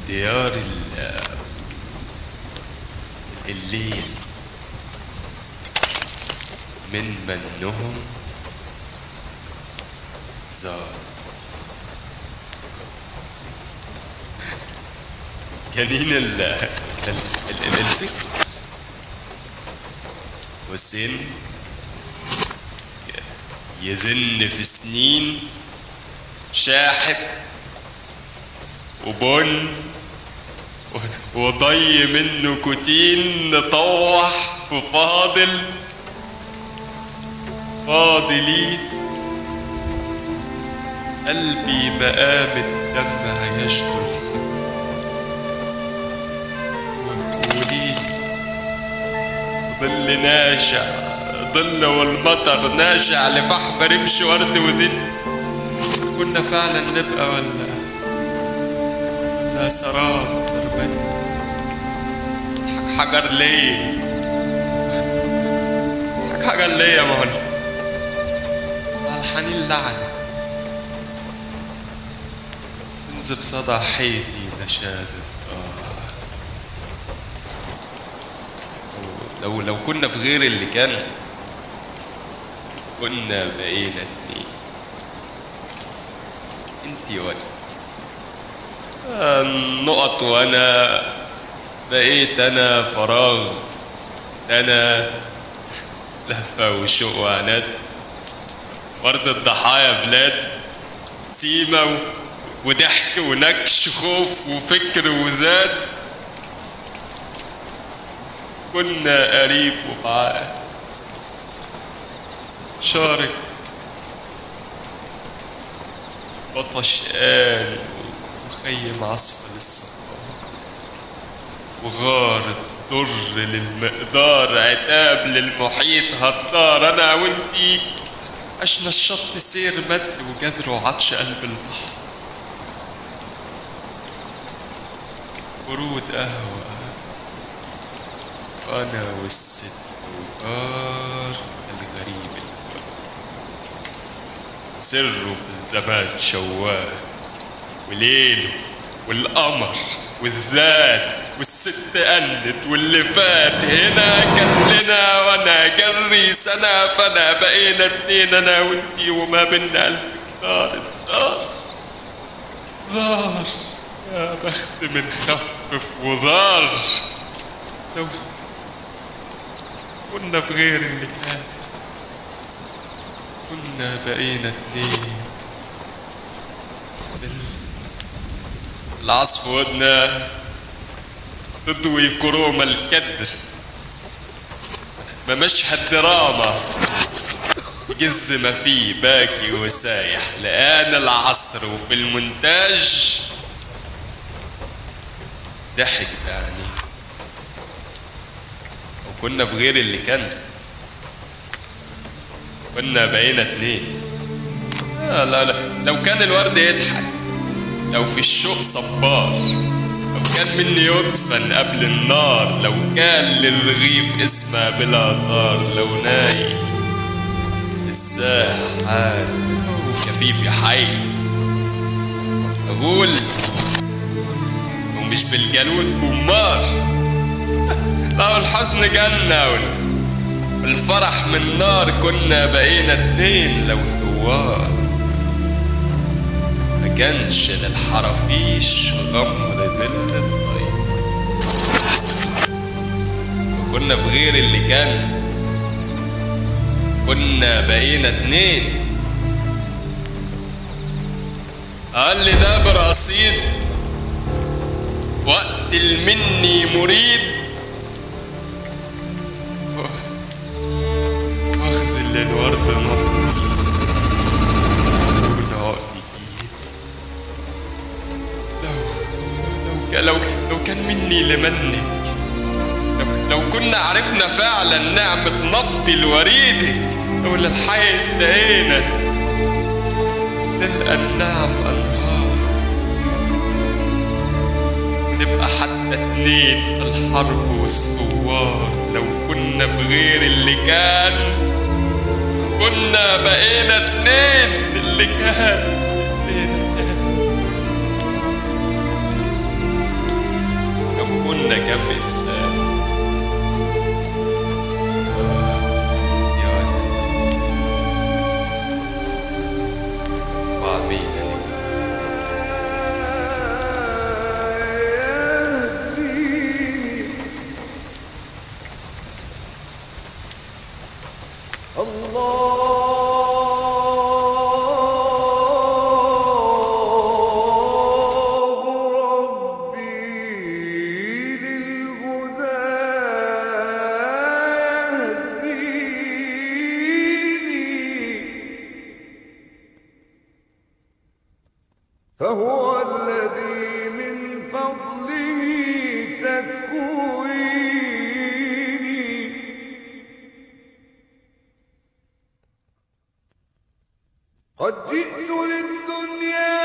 ديار الليل من منهم زار. جنين الفكر والسن يزن في سنين شاحب وبن وضي منه كوتين نطوح بفاضل فاضلين. قلبي مقام الدمع يشكو وليه ظل ناشع، ظل والمطر ناشع لفحم رمش ورد وزين. كنا فعلا نبقى ولا سراب سرباني حجر ليه حجر ليه يا مولا على الحنين لعنة تنزف صدى حيطي نشاز الدار. لو كنا في غير اللي كان كنا بقينا اتنين، انتي وانا النقط وانا بقيت انا فراغ، انا لهفة وشوق وعناد. ورد الضحايا بلاد سيمة وضحك ونكش خوف وفكر وزاد. كنا قريب وبعاد شارك بطش قال وخيم عصف للصبار وغار الضر للمقدار عتاب للمحيط هدار. انا وانتي عشنا الشط سير مد وجذر وعطش قلب البحر. ورود قهوة وانا والست وجار الغريب سره في الزمان شواك وليله والقمر والذات والست قلت واللي فات هنا كلنا وانا جري سنة فانا بقينا اتنين انا وانتي وما بينا الف دار ظهر يا بخت من خفف وظهر. لو كنا في غير اللي كان كنا بقينا اتنين. العصف ودنا تضوي كروم الكدر ما مشهد دراما جز ما فيه باكي وسايح لآن العصر وفي المونتاج ضحك يعني. وكنا في غير اللي كان كنا بقينا اتنين. لا لو كان الورد يضحك، لو في الشوق صبار، لو كان مني يدفن قبل النار، لو كان للرغيف اسمه بلا طار، لو نايم الساحات وكفيفي حي أقول ومش بالجلود كمار. لو الحزن جنة والفرح من نار كنا بقينا اتنين. لو ثوار ما كانش للحرافيش غمر ظل الطيب وكنا في غير اللي كان كنا بقينا اتنين. قال لي ده برصيد وقت المني مريد واخذل الورد نبضي ونعقد ايدي. لو كان مني لمنك، لو كنا عرفنا فعلا نعمة نبض الوريدك، لو للحي انتهينا نلقى النعم انهار ونبقى حتى اتنين في الحرب والثوار. لو كنا في غير اللي كان كنا بقينا اتنين. اللي كان بقينا اتنين. إنسان. يا أنا مع مين أنا؟ فهو الذي من فضله تكويني قد جئت للدنيا